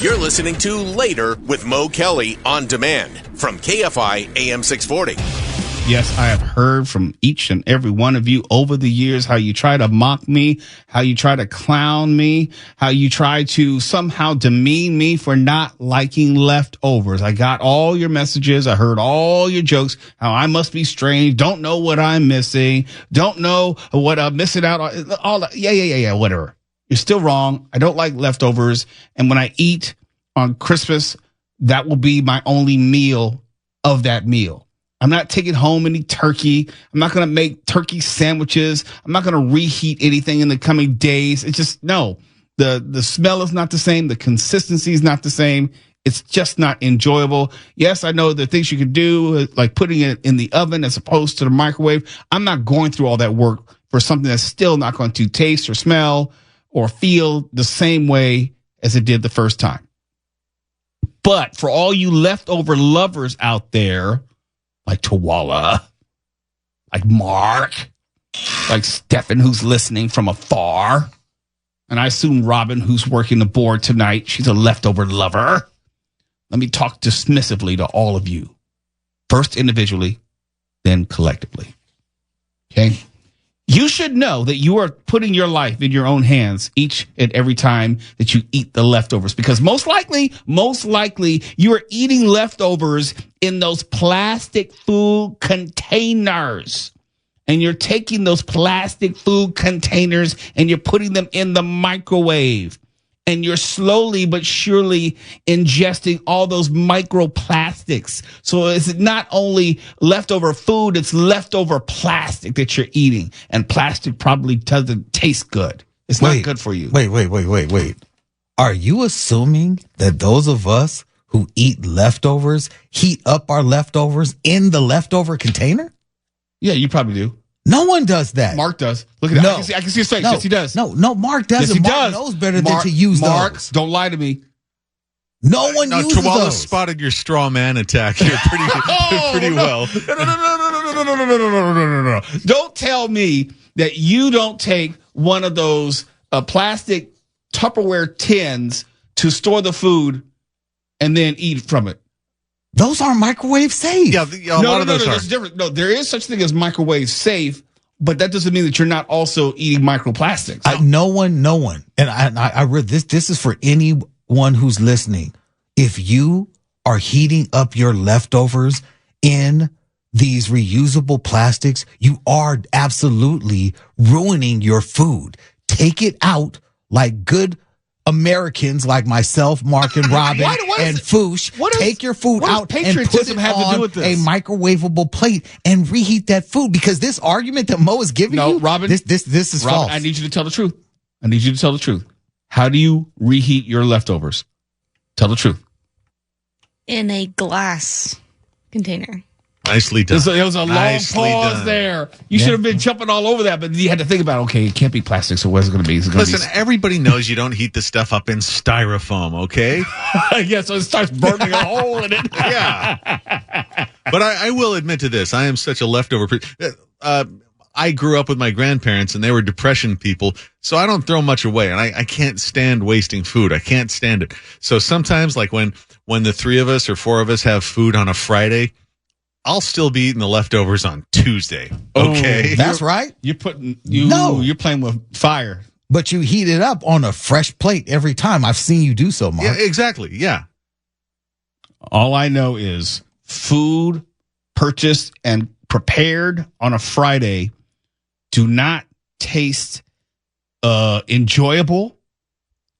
You're listening to Later with Mo Kelly on demand from KFI AM 640. Yes, I have heard from each and every one of you over the years how you try to mock me, how you try to clown me, how you try to somehow demean me for not liking leftovers. I got all your messages. I heard all your jokes, how I must be strange, don't know what I'm missing, don't know what I'm missing out on. All that. Yeah, whatever. You're still wrong. I don't like leftovers. And when I eat on Christmas, that will be my only meal of that meal. I'm not taking home any turkey. I'm not going to make turkey sandwiches. I'm not going to reheat anything in the coming days. It's just, no. The smell is not the same. The consistency is not the same. It's just not enjoyable. Yes, I know there are things you can do, like putting it in the oven as opposed to the microwave. I'm not going through all that work for something that's still not going to taste or smell or feel the same way as it did the first time. But for all you leftover lovers out there, like Tawala, like Mark, like Stefan, who's listening from afar, and I assume Robin, who's working the board tonight, she's a leftover lover. Let me talk dismissively to all of you. First individually, then collectively. Okay? You should know that you are putting your life in your own hands each and every time that you eat the leftovers, because most likely, you are eating leftovers in those plastic food containers. And you're taking those plastic food containers and you're putting them in the microwave. And you're slowly but surely ingesting all those microplastics. So it's not only leftover food, it's leftover plastic that you're eating. And plastic probably doesn't taste good. It's not good for you. Wait. Are you assuming that those of us who eat leftovers heat up our leftovers in the leftover container? Yeah, you probably do. No one does that. Mark does. Look at that. No. I can see his face. Yes, he does. No, Mark doesn't. Yes, he Mark does. knows better than to use Mark, those. don't lie to me. No one uses Tawala those. spotted your straw man attack here pretty well. No. Don't tell me that you don't take one of those plastic Tupperware tins to store the food and then eat from it. Those aren't microwave safe. Yeah, a lot of those are. That's different. No, there is such thing as microwave safe, but that doesn't mean that you're not also eating microplastics. No one. And I read this. This is for anyone who's listening. If you are heating up your leftovers in these reusable plastics, you are absolutely ruining your food. Take it out like good Americans like myself, Mark, and Robin, and Foosh. Take your food out and put it on a microwavable plate and reheat that food. Because this argument that Mo is giving you, Robin, this is Robin, false. I need you to tell the truth. How do you reheat your leftovers? Tell the truth. In a glass container. Nicely done. It was a long pause there. You should have been jumping all over that, but you had to think about, okay, it can't be plastic, so what's it going to be? Listen, everybody knows you don't heat the stuff up in styrofoam, okay? Yeah, so it starts burning a hole in it. Yeah. But I will admit to this. I am such a leftover. I grew up with my grandparents, and they were Depression people, so I don't throw much away, and I can't stand wasting food. I can't stand it. So sometimes, like when the three of us or four of us have food on a Friday, I'll still be eating the leftovers on Tuesday. Okay. Oh, that's right. You're playing with fire. But you heat it up on a fresh plate every time. I've seen you do so, Mark. Yeah, exactly. Yeah. All I know is food purchased and prepared on a Friday do not taste enjoyable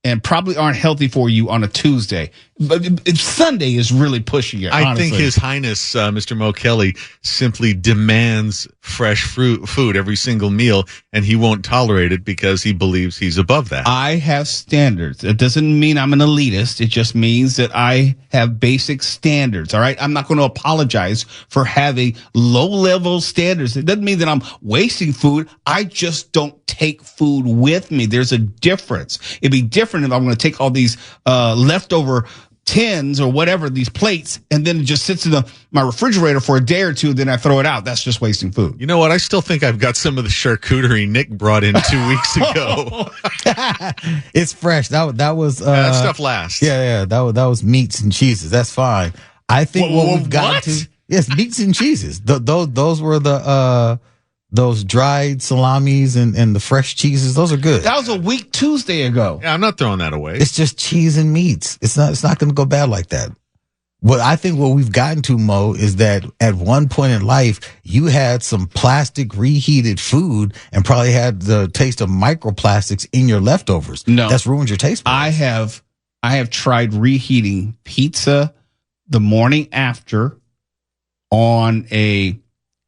and probably aren't healthy for you on a Tuesday. But Sunday is really pushing it, I honestly. think His Highness, Mr. Mo Kelly, simply demands fresh food every single meal, and he won't tolerate it because he believes he's above that. I have standards. It doesn't mean I'm an elitist. It just means that I have basic standards, all right? I'm not going to apologize for having low-level standards. It doesn't mean that I'm wasting food. I just don't take food with me. There's a difference. It'd be different if I'm going to take all these leftover tins or whatever, these plates, and then it just sits in my refrigerator for a day or two, then I throw it out. That's just wasting food. You know what? I still think I've got some of the charcuterie Nick brought in 2 weeks ago. It's fresh. That was That stuff lasts. Yeah. That was meats and cheeses. That's fine. I think what we've gotten to, yes, meats and cheeses. Those were those dried salamis and the fresh cheeses. Those are good. That was a week Tuesday ago. Yeah, I'm not throwing that away. It's just cheese and meats. It's not going to go bad like that. What we've gotten to, Mo, is that at one point in life, you had some plastic reheated food and probably had the taste of microplastics in your leftovers. No. That's ruined your taste buds. I have tried reheating pizza the morning after on a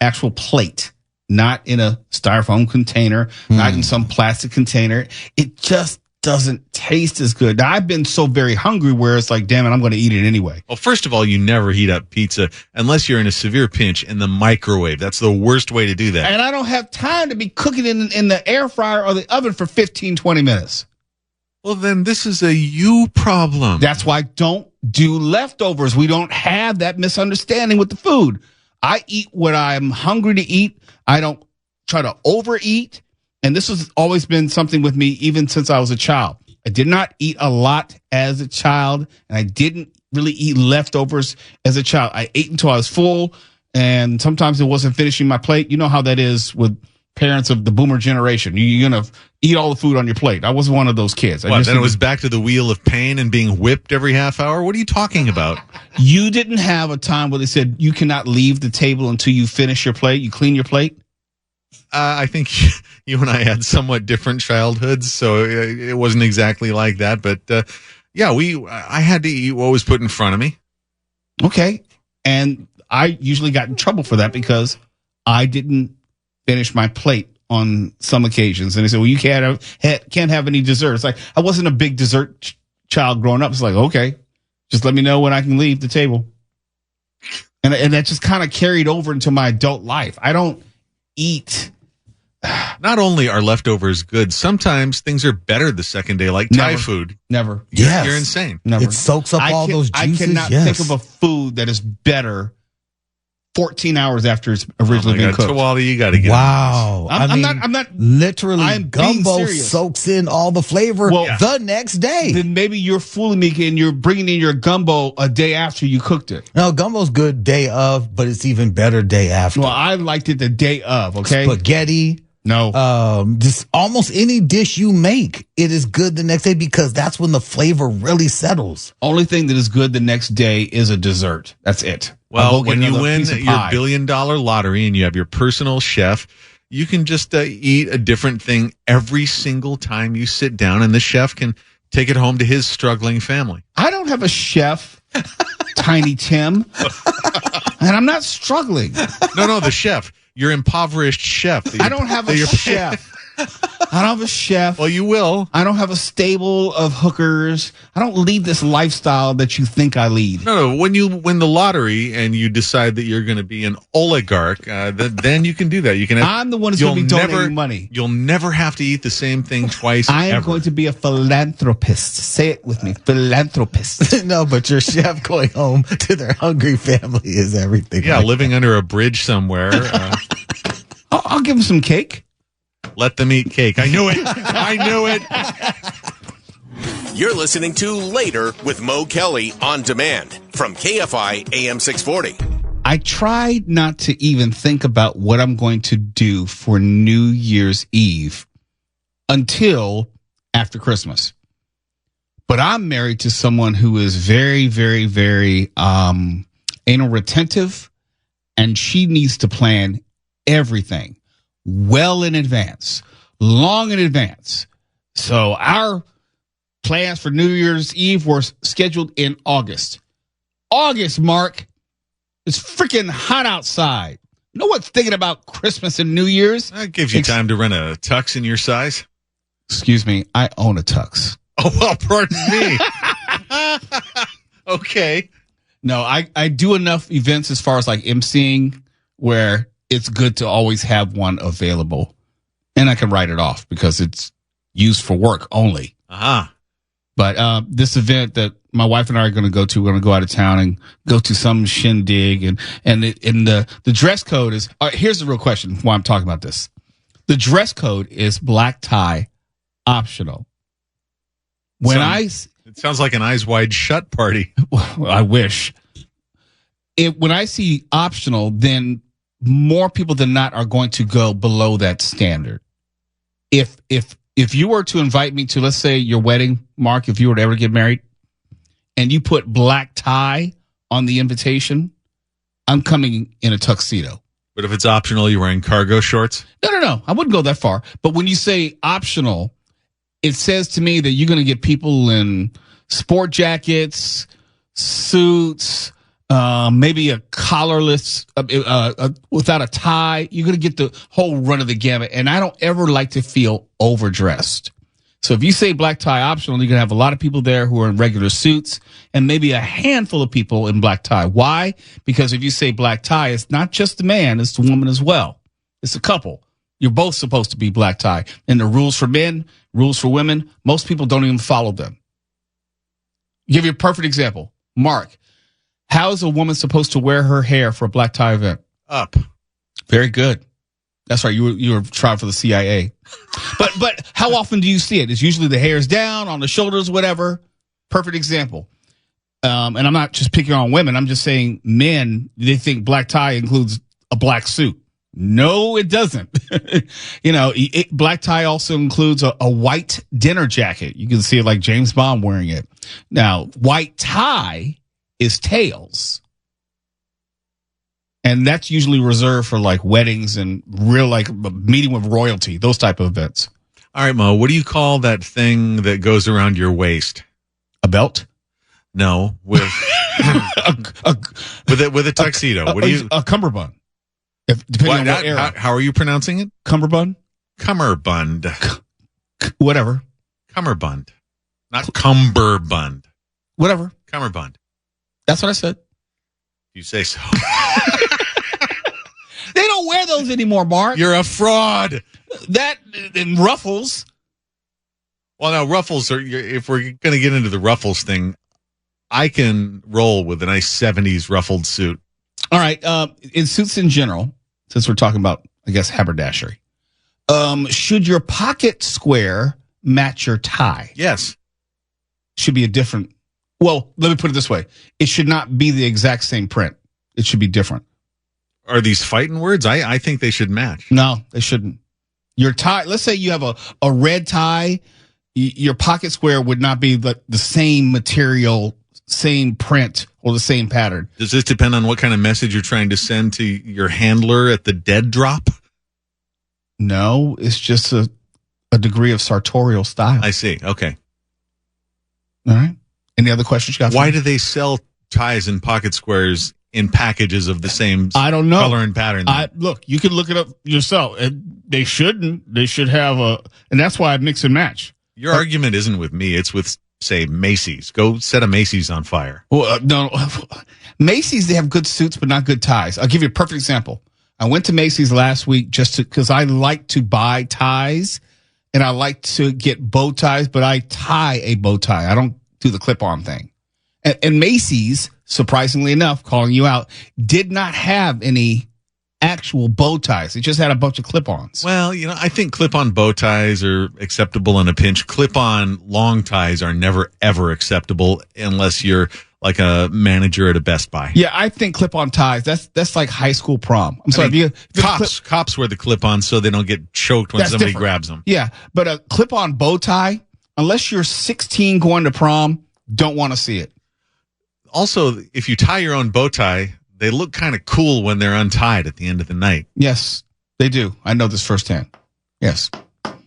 actual plate, not in a styrofoam container, not in some plastic container. It just doesn't taste as good. Now, I've been so very hungry where it's like, damn it, I'm going to eat it anyway. Well, first of all, you never heat up pizza unless you're in a severe pinch in the microwave. That's the worst way to do that. And I don't have time to be cooking in the air fryer or the oven for 15, 20 minutes. Well, then this is a you problem. That's why I don't do leftovers. We don't have that misunderstanding with the food. I eat what I'm hungry to eat. I don't try to overeat. And this has always been something with me even since I was a child. I did not eat a lot as a child, and I didn't really eat leftovers as a child. I ate until I was full, and sometimes it wasn't finishing my plate. You know how that is with parents of the boomer generation. You're going to eat all the food on your plate. I wasn't one of those kids. Then it was back to the wheel of pain and being whipped every half hour? What are you talking about? You didn't have a time where they said you cannot leave the table until you finish your plate, you clean your plate? I think you and I had somewhat different childhoods, so it wasn't exactly like that. But I had to eat what was put in front of me. Okay. And I usually got in trouble for that because I didn't finish my plate on some occasions. And they said, well, you can't have any dessert. It's like, I wasn't a big dessert child growing up. It's like, okay, just let me know when I can leave the table. And that just kind of carried over into my adult life. I don't eat. Not only are leftovers good, sometimes things are better the second day, like Thai food. Never. Yes. You're insane. Never. It soaks up all those juices. I cannot think of a food that is better 14 hours after it's originally been cooked. Tawali, you got to get Wow. I'm not literally, I'm being gumbo serious. soaks in all the flavor the next day. Then maybe you're fooling me and you're bringing in your gumbo a day after you cooked it. No, gumbo's good day of, but it's even better day after. Well, I liked it the day of, okay? Spaghetti. No. Just almost any dish you make, it is good the next day because that's when the flavor really settles. Only thing that is good the next day is a dessert. That's it. Well, when you win your $1 billion lottery and you have your personal chef, you can just eat a different thing every single time you sit down, and the chef can take it home to his struggling family. I don't have a chef, Tiny Tim, and I'm not struggling. No, the chef. Your impoverished chef. I don't have a chef. I don't have a chef. Well, you will. I don't have a stable of hookers. I don't lead this lifestyle that you think I lead. No. When you win the lottery and you decide that you're going to be an oligarch, then you can do that. You can. I'm the one who's going to be donating money. You'll never have to eat the same thing twice. I am going to be a philanthropist. Say it with me, philanthropist. No, but your chef going home to their hungry family is everything. Yeah, like living under a bridge somewhere. I'll give them some cake. Let them eat cake. I knew it. I knew it. You're listening to Later with Mo Kelly on demand from KFI AM 640. I tried not to even think about what I'm going to do for New Year's Eve until after Christmas. But I'm married to someone who is very, very, very anal retentive, and she needs to plan everything well in advance, long in advance. So our plans for New Year's Eve were scheduled in August. August, Mark. It's freaking hot outside. No one's thinking about Christmas and New Year's. That gives you time to rent a tux in your size. Excuse me, I own a tux. Oh, well, pardon me. Okay. No, I do enough events as far as like emceeing where it's good to always have one available. And I can write it off because it's used for work only. Uh-huh. But this event that my wife and I are going to go to, we're going to go out of town and go to some shindig, and the dress code is. Here's the real question: why I'm talking about this? The dress code is black tie, optional. It sounds like an Eyes Wide Shut party. I wish. When I see optional, then more people than not are going to go below that standard. If you were to invite me to, let's say, your wedding, Mark, if you were to ever get married, and you put black tie on the invitation, I'm coming in a tuxedo. But if it's optional, you're wearing cargo shorts? No. I wouldn't go that far. But when you say optional, it says to me that you're going to get people in sport jackets, suits, maybe a collarless, without a tie. You're going to get the whole run of the gamut. And I don't ever like to feel overdressed. So if you say black tie optional, you're going to have a lot of people there who are in regular suits and maybe a handful of people in black tie. Why? Because if you say black tie, it's not just the man, it's the woman as well. It's a couple. You're both supposed to be black tie. And the rules for men, rules for women, most people don't even follow them. I'll give you a perfect example. Mark, how is a woman supposed to wear her hair for a black tie event? Up. Very good. That's right. You were trying for the CIA. But how often do you see it? It's usually the hair's down, on the shoulders, whatever. Perfect example. And I'm not just picking on women. I'm just saying men, they think black tie includes a black suit. No, it doesn't. Black tie also includes a white dinner jacket. You can see it like James Bond wearing it. Now, white tie is tails. And that's usually reserved for like weddings and real like meeting with royalty, those type of events. All right, Mo, what do you call that thing that goes around your waist? A belt? No, with with a tuxedo. What do you? A cummerbund. Depending on what era. How are you pronouncing it? Cummerbund? Cummerbund. Whatever. Cummerbund. Not cumberbund. Whatever. Cummerbund. That's what I said. You say so. They don't wear those anymore, Mark. You're a fraud. That and ruffles. Well, now ruffles are. If we're going to get into the ruffles thing, I can roll with a nice 70s ruffled suit. All right. In suits in general, since we're talking about, I guess, haberdashery, should your pocket square match your tie? Yes. Should be a different. Well, let me put it this way. It should not be the exact same print. It should be different. Are these fighting words? I think they should match. No, they shouldn't. Your tie, let's say you have a red tie, your pocket square would not be the same material, same print, or the same pattern. Does this depend on what kind of message you're trying to send to your handler at the dead drop? No, it's just a degree of sartorial style. I see. Okay. All right. Any other questions you got? Why do they sell ties and pocket squares in packages of the same color and pattern? Look, you can look it up yourself. They shouldn't. They should have and that's why I mix and match. Your argument isn't with me. It's with, say, Macy's. Go set a Macy's on fire. Well, no. Macy's, they have good suits, but not good ties. I'll give you a perfect example. I went to Macy's last week because I like to buy ties and I like to get bow ties, but I tie a bow tie. I don't do the clip-on thing. And Macy's, surprisingly enough, calling you out, did not have any actual bow ties. It just had a bunch of clip-ons. Well, I think clip-on bow ties are acceptable in a pinch. Clip-on long ties are never, ever acceptable unless you're like a manager at a Best Buy. Yeah, I think clip-on ties, that's like high school prom. I'm sorry. Cops wear the clip-on so they don't get choked when somebody grabs them. Yeah, but a clip-on bow tie, unless you're 16 going to prom, don't want to see it. Also, if you tie your own bow tie, they look kind of cool when they're untied at the end of the night. Yes, they do. I know this firsthand. Yes.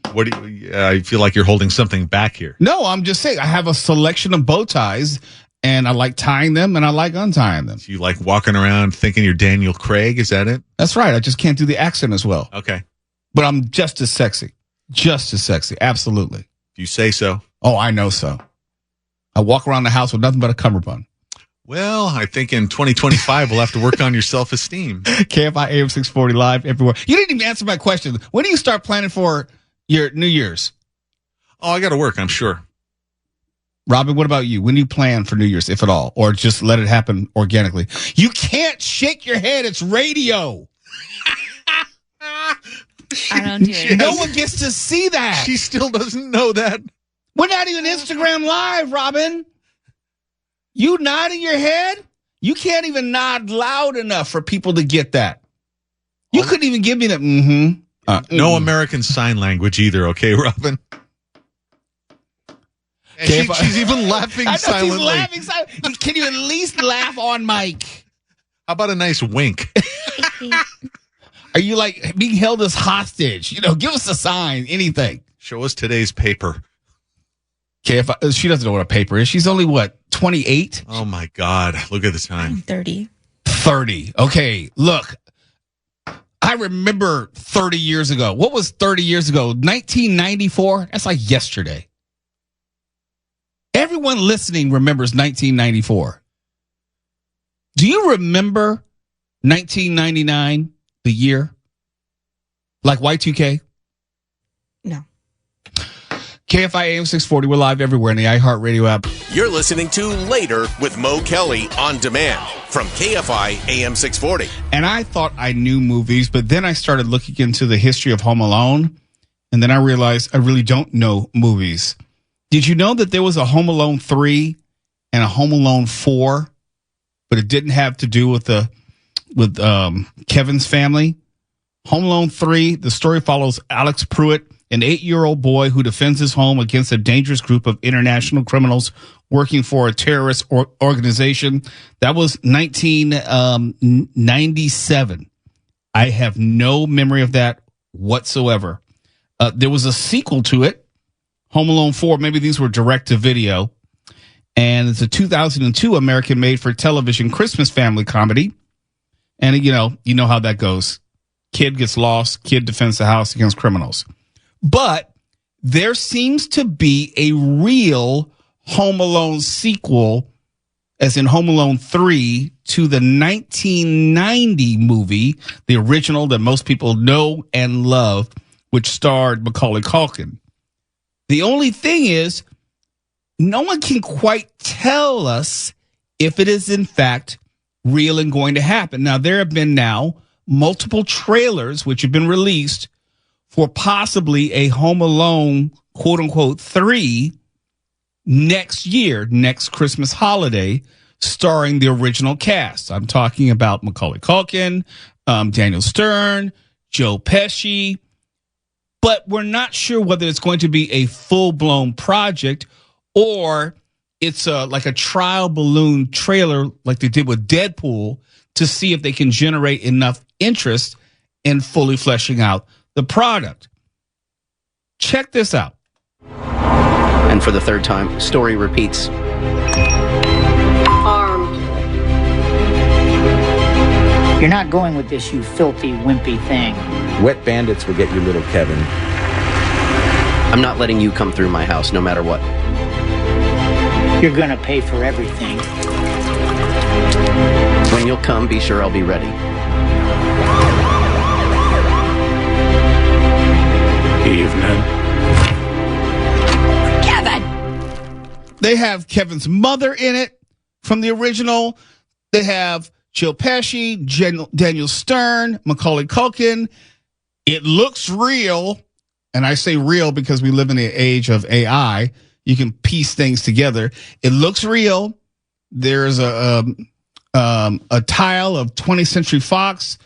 I feel like you're holding something back here. No, I'm just saying I have a selection of bow ties, and I like tying them, and I like untying them. So you like walking around thinking you're Daniel Craig? Is that it? That's right. I just can't do the accent as well. Okay. But I'm just as sexy. Just as sexy. Absolutely. If you say so. Oh, I know so. I walk around the house with nothing but a cummerbund. Well, I think in 2025, we'll have to work on your self-esteem. KFI AM 640 live everywhere. You didn't even answer my question. When do you start planning for your New Year's? Oh, I got to work, I'm sure. Robin, what about you? When do you plan for New Year's, if at all, or just let it happen organically? You can't shake your head. It's radio. I don't do it. No one gets to see that. She still doesn't know that. We're not even Instagram Live, Robin. You nodding your head? You can't even nod loud enough for people to get that. You couldn't even give me that. No American Sign Language either, okay, Robin? And she's even laughing silently. She's laughing silently. Can you at least laugh on mic? How about a nice wink? Are you like being held as hostage? Give us a sign, anything. Show us today's paper. KFI, she doesn't know what a paper is. She's only, 28? Oh, my God. Look at the time. I'm 30. 30. Okay, look. I remember 30 years ago. What was 30 years ago? 1994? That's like yesterday. Everyone listening remembers 1994. Do you remember 1999, the year? Like Y2K? No. KFI AM 640. We're live everywhere in the iHeartRadio app. You're listening to Later with Mo Kelly on demand from KFI AM 640. And I thought I knew movies, but then I started looking into the history of Home Alone, and then I realized I really don't know movies. Did you know that there was a Home Alone 3 and a Home Alone 4, but it didn't have to do with Kevin's family? Home Alone 3, the story follows Alex Pruitt, an 8-year-old boy who defends his home against a dangerous group of international criminals working for a terrorist organization. That was 1997. I have no memory of that whatsoever. There was a sequel to it, Home Alone 4. Maybe these were direct to video. And it's a 2002 American made-for-television Christmas family comedy. And, you know how that goes. Kid gets lost. Kid defends the house against criminals. But there seems to be a real Home Alone sequel, as in Home Alone 3, to the 1990 movie, the original that most people know and love, which starred Macaulay Culkin. The only thing is, no one can quite tell us if it is in fact real and going to happen. Now, there have been now multiple trailers which have been released for possibly a Home Alone, quote unquote, 3 next year, next Christmas holiday, starring the original cast. I'm talking about Macaulay Culkin, Daniel Stern, Joe Pesci, but we're not sure whether it's going to be a full-blown project or it's like a trial balloon trailer like they did with Deadpool to see if they can generate enough interest in fully fleshing out the product. Check this out. And for the third time, story repeats. Armed. You're not going with this, you filthy, wimpy thing. Wet bandits will get you, little Kevin. I'm not letting you come through my house, no matter what. You're gonna pay for everything. When you'll come, be sure I'll be ready. Evening. Kevin! They have Kevin's mother in it from the original. They have Joe Pesci, Daniel Stern, Macaulay Culkin. It looks real. And I say real because we live in the age of AI. You can piece things together. It looks real. There's a tile of 20th Century Fox.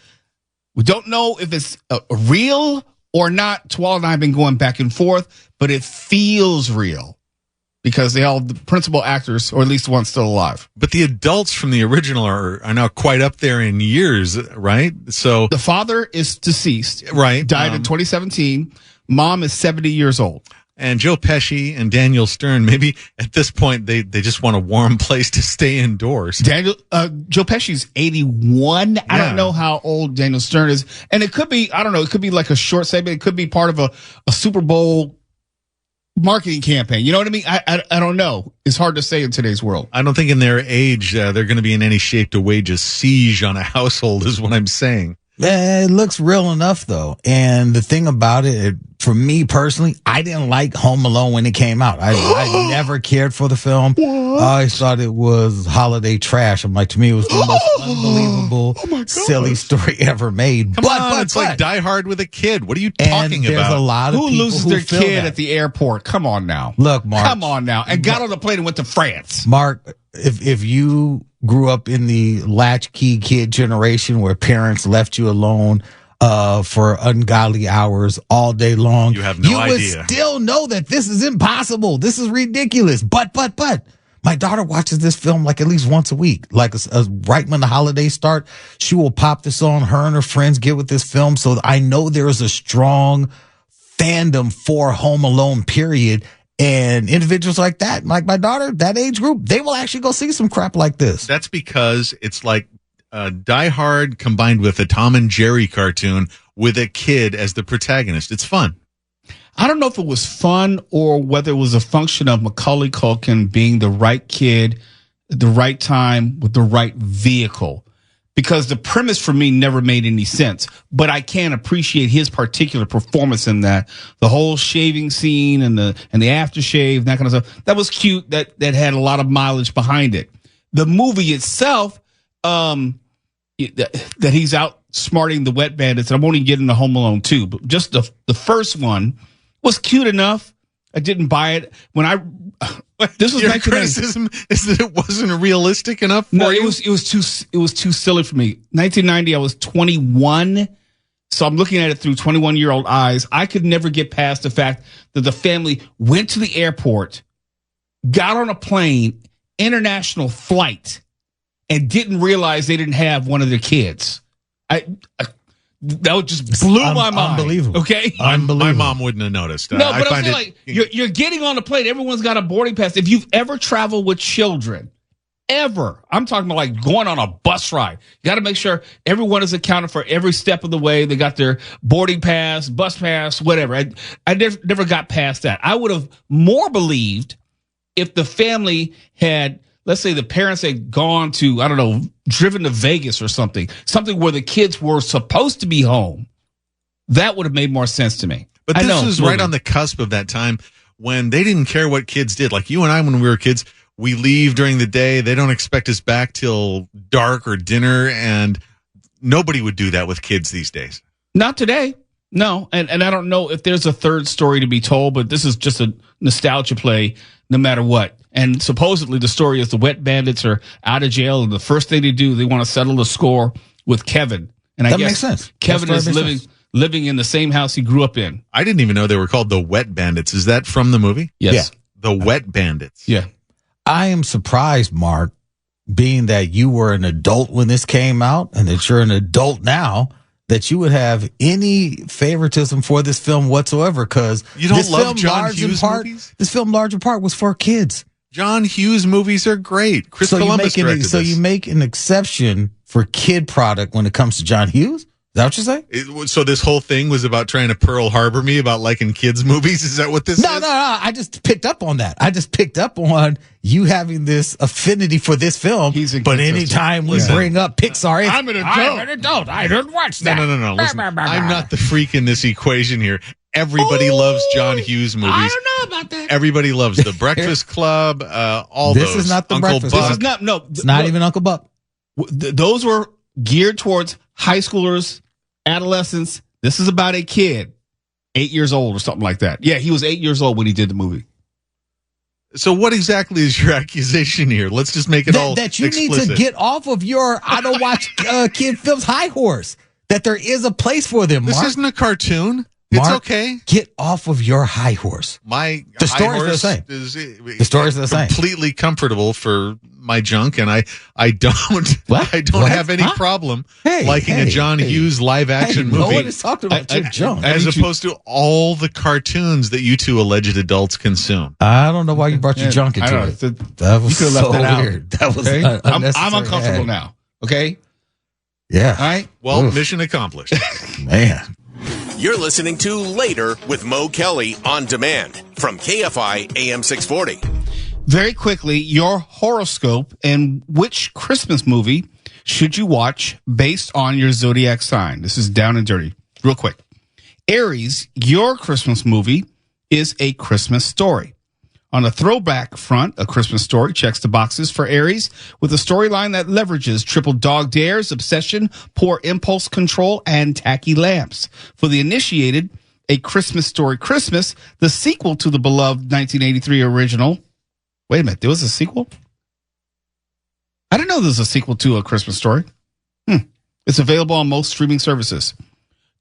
We don't know if it's real or not. Twala and I have been going back and forth, but it feels real because the principal actors, or at least the one's still alive. But the adults from the original are now quite up there in years, right? So the father is deceased. Right. Died in 2017. Mom is 70 years old. And Joe Pesci and Daniel Stern, maybe at this point they just want a warm place to stay indoors. Joe Pesci's 81. I don't know how old Daniel Stern is. And it could be, I don't know, it could be like a short segment. It could be part of a Super Bowl marketing campaign. You know what I mean? I don't know. It's hard to say in today's world. I don't think in their age they're going to be in any shape to wage a siege on a household is what I'm saying. It looks real enough, though. And the thing about it, for me personally, I didn't like Home Alone when it came out. I never cared for the film. I always thought it was holiday trash. I'm like, to me, it was the most unbelievable, silly story ever made. Come on, it's like Die Hard with a kid. What are you talking there's about? A lot of Who people loses who their feel kid that. at the airport? Come on now. Look, Mark. Come on now. And got on the plane and went to France. Mark, if you grew up in the latchkey kid generation where parents left you alone for ungodly hours all day long, You have no idea. You would still know that this is impossible. This is ridiculous. But my daughter watches this film like at least once a week. Like right when the holidays start, she will pop this on. Her and her friends get with this film. So I know there is a strong fandom for Home Alone, period. And individuals like that, like my daughter, that age group, they will actually go see some crap like this. That's because it's like Die Hard combined with a Tom and Jerry cartoon with a kid as the protagonist. It's fun. I don't know if it was fun or whether it was a function of Macaulay Culkin being the right kid at the right time with the right vehicle. Because the premise for me never made any sense, but I can appreciate his particular performance in that. The whole shaving scene and the aftershave, and that kind of stuff. That was cute. That had a lot of mileage behind it. The movie itself, that he's outsmarting the wet bandits. And I'm only getting to Home Alone 2, but just the first one was cute enough. I didn't buy it this was Your 1990. criticism is that it wasn't realistic enough for No, you? it was too silly for me. 1990, I was 21, so I'm looking at it through 21-year-old eyes. I could never get past the fact that the family went to the airport, got on a plane, international flight, and didn't realize they didn't have one of their kids. That just blew my mind. Unbelievable. Okay, My mom wouldn't have noticed. No, but I'm saying, like, you're getting on the plane. Everyone's got a boarding pass. If you've ever traveled with children, I'm talking about like going on a bus ride. You got to make sure everyone is accounted for every step of the way. They got their boarding pass, bus pass, whatever. I never got past that. I would have more believed if the family had, let's say the parents had gone to, I don't know, driven to Vegas or something where the kids were supposed to be home. That would have made more sense to me. But this was right on the cusp of that time when they didn't care what kids did. Like you and I, when we were kids, we leave during the day. They don't expect us back till dark or dinner. And nobody would do that with kids these days. Not today. No. And I don't know if there's a third story to be told, but this is just a nostalgia play no matter what. And supposedly the story is the wet bandits are out of jail, and the first thing they do, they want to settle the score with Kevin. And I guess makes sense. Kevin is living in the same house he grew up in. I didn't even know they were called the Wet Bandits. Is that from the movie? Yes. The Wet Bandits. Yeah. I am surprised, Mark, being that you were an adult when this came out and that you're an adult now, that you would have any favoritism for this film whatsoever. Because you don't love John Hughes movies? This film, large in part, was for kids. John Hughes movies are great. Chris Columbus directed this. You make an exception for kid product when it comes to John Hughes? Is that what you say? So this whole thing was about trying to Pearl Harbor me about liking kids movies? Is that what this is? No. I just picked up on that. I just picked up on you having this affinity for this film. But anytime we bring up Pixar, I'm an adult. I don't watch that. No. Listen, I'm not the freak in this equation here. Everybody loves John Hughes movies. I don't know about that. Everybody loves The Breakfast Club, all this those. This is not The Uncle Breakfast. Buck. This is not, it's not even Uncle Buck. Those were geared towards high schoolers, adolescents. This is about a kid, 8 years old or something like that. Yeah, he was 8 years old when he did the movie. So what exactly is your accusation here? Let's just make it all that you explicit. need to get off of your I don't watch kid films high horse. That there is a place for them, Mark. This isn't a cartoon. Mark, it's okay. Get off of your high horse. The stories are the same. The stories are the same. Completely comfortable for my junk, and I don't have any problem liking a John Hughes live action movie. No one is talking about your junk. As opposed to all the cartoons that you two alleged adults consume. I don't know why you brought your junk into it. That was you could have left that weird. Out. That was I'm uncomfortable now. Okay. Yeah. All right. Well, mission accomplished. Man. You're listening to Later with Mo Kelly on demand from KFI AM 640. Very quickly, your horoscope and which Christmas movie should you watch based on your zodiac sign? This is down and dirty. Real quick. Aries, your Christmas movie is A Christmas Story. On the throwback front, A Christmas Story checks the boxes for Aries with a storyline that leverages triple dog dares, obsession, poor impulse control, and tacky lamps. For the initiated, A Christmas Story Christmas, the sequel to the beloved 1983 original. Wait a minute, there was a sequel? I didn't know there was a sequel to A Christmas Story. It's available on most streaming services.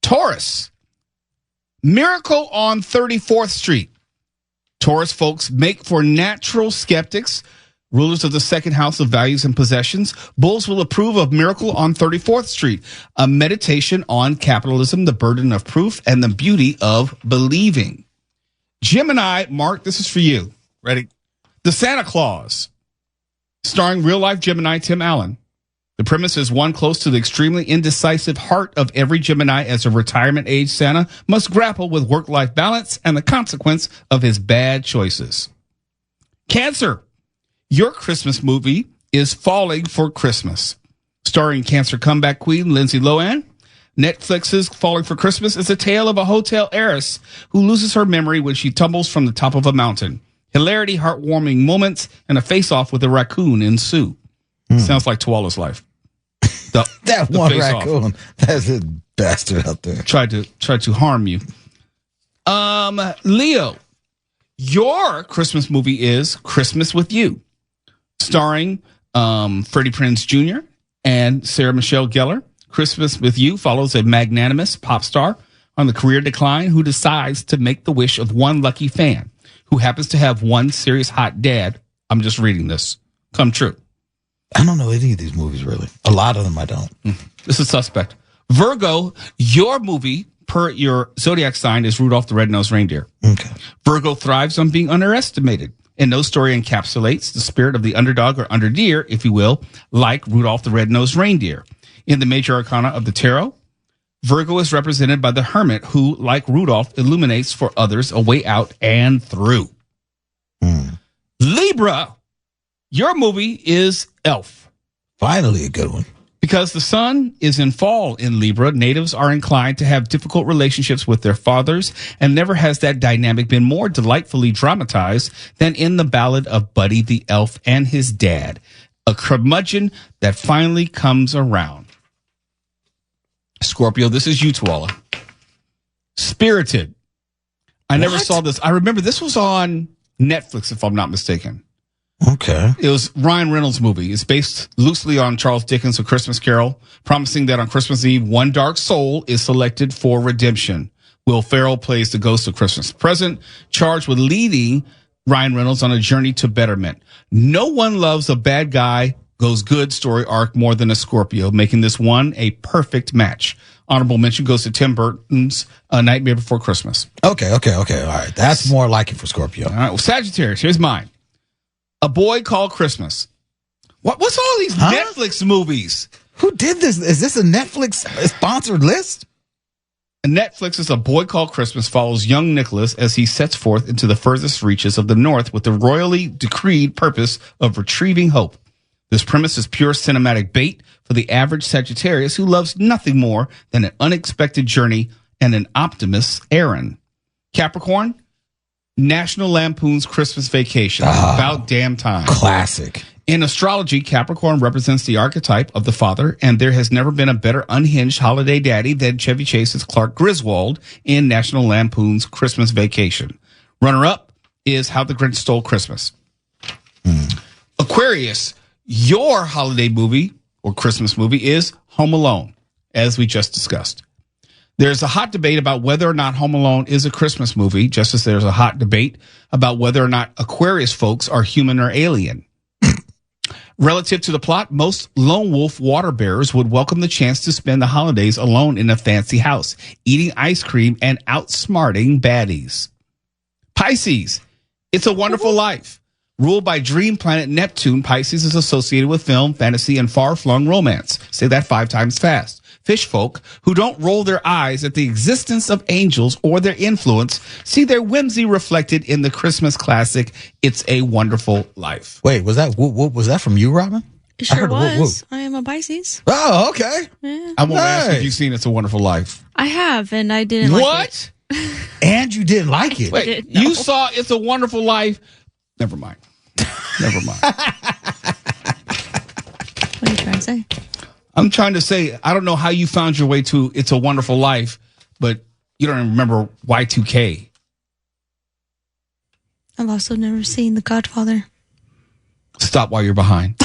Taurus, Miracle on 34th Street. Taurus folks make for natural skeptics, rulers of the second house of values and possessions. Bulls will approve of Miracle on 34th Street, a meditation on capitalism, the burden of proof, and the beauty of believing. Gemini, Mark, this is for you. Ready? The Santa Claus, starring real-life Gemini Tim Allen. The premise is one close to the extremely indecisive heart of every Gemini as a retirement-age Santa must grapple with work-life balance and the consequence of his bad choices. Cancer, your Christmas movie is Falling for Christmas. Starring Cancer comeback queen Lindsay Lohan, Netflix's Falling for Christmas is a tale of a hotel heiress who loses her memory when she tumbles from the top of a mountain. Hilarity, heartwarming moments, and a face-off with a raccoon ensue. Sounds like Tuala's life. That the one face-off. raccoon. That's a bastard out there. Tried to harm you. Leo, your Christmas movie is Christmas with You, starring Freddie Prinze Jr. and Sarah Michelle Gellar. Christmas with You follows a magnanimous pop star on the career decline who decides to make the wish of one lucky fan who happens to have one serious hot dad. I'm just reading this. Come true. I don't know any of these movies, really. A lot of them I don't. This is suspect. Virgo, your movie, per your zodiac sign, is Rudolph the Red-Nosed Reindeer. Okay. Virgo thrives on being underestimated, and no story encapsulates the spirit of the underdog or underdeer, if you will, like Rudolph the Red-Nosed Reindeer. In the major arcana of the tarot, Virgo is represented by the hermit who, like Rudolph, illuminates for others a way out and through. Libra, your movie is Elf. Finally a good one. Because the sun is in fall in Libra, natives are inclined to have difficult relationships with their fathers, and never has that dynamic been more delightfully dramatized than in the ballad of Buddy the Elf and his dad, a curmudgeon that finally comes around. Scorpio, this is you, Tuala. Spirited. I never saw this. I remember this was on Netflix, if I'm not mistaken. Okay. It was Ryan Reynolds' movie. It's based loosely on Charles Dickens' A Christmas Carol, promising that on Christmas Eve, one dark soul is selected for redemption. Will Ferrell plays the ghost of Christmas Present, charged with leading Ryan Reynolds on a journey to betterment. No one loves a bad guy goes good story arc more than a Scorpio, making this one a perfect match. Honorable mention goes to Tim Burton's A Nightmare Before Christmas. Okay. All right. That's more like it for Scorpio. All right. Well, Sagittarius, here's mine. A Boy Called Christmas. What's all these Netflix movies? Who did this? Is this a Netflix sponsored list? Netflix's A Boy Called Christmas follows young Nicholas as he sets forth into the furthest reaches of the North with the royally decreed purpose of retrieving hope. This premise is pure cinematic bait for the average Sagittarius who loves nothing more than an unexpected journey and an optimist's errand. Capricorn, National Lampoon's Christmas Vacation. About damn time. Classic. In astrology, Capricorn represents the archetype of the father, and there has never been a better unhinged holiday daddy than Chevy Chase's Clark Griswold in National Lampoon's Christmas Vacation. Runner-up is How the Grinch Stole Christmas. Aquarius, your holiday movie or Christmas movie is Home Alone, as we just discussed. There's a hot debate about whether or not Home Alone is a Christmas movie, just as there's a hot debate about whether or not Aquarius folks are human or alien. Relative to the plot, most lone wolf water bearers would welcome the chance to spend the holidays alone in a fancy house, eating ice cream and outsmarting baddies. Pisces, It's a Wonderful Life. Ruled by dream planet Neptune, Pisces is associated with film, fantasy, and far-flung romance. Say that 5 times fast. Fish folk who don't roll their eyes at the existence of angels or their influence see their whimsy reflected in the Christmas classic, It's a Wonderful Life. Wait, was that from you, Robin? It sure heard was. I am a a Pisces. Oh, okay. Yeah. I won't ask if Nice. you've seen It's a Wonderful Life. I have, and I didn't like it. What? And you didn't like it. Wait, didn't know. you saw It's a Wonderful Life? Never mind. Never mind. What are you trying to say? I'm trying to say, I don't know how you found your way to It's a Wonderful Life, but you don't even remember Y2K. I've also never seen The Godfather. Stop while you're behind.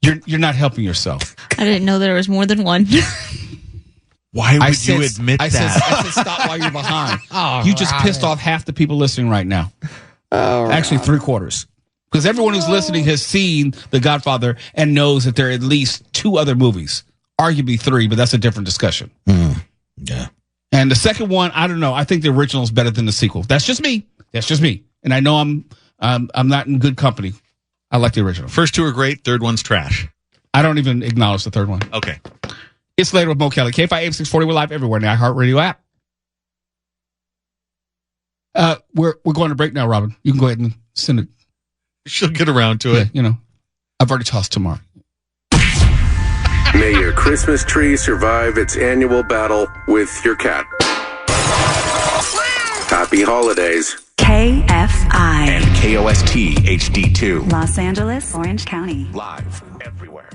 You're not helping yourself. I didn't know there was more than one. Why would you admit I that? said stop while you're behind. You just pissed off half the people listening right now. Actually, 3/4. Because everyone who's listening has seen The Godfather and knows that there are at least 2 other movies. Arguably 3, but that's a different discussion. Yeah. And the second one, I don't know. I think the original is better than the sequel. That's just me. And I know I'm not in good company. I like the original. First 2 are great. Third one's trash. I don't even acknowledge the third one. Okay. It's Later with Mo Kelly. KFI AM 640. We're live everywhere in the iHeartRadio app. We're going to break now, Robin. You can go ahead and send it. She'll get around to it. Yeah, I've already tossed tomorrow. May your Christmas tree survive its annual battle with your cat. Happy holidays. KFI. And KOST HD2. Los Angeles, Orange County. Live everywhere.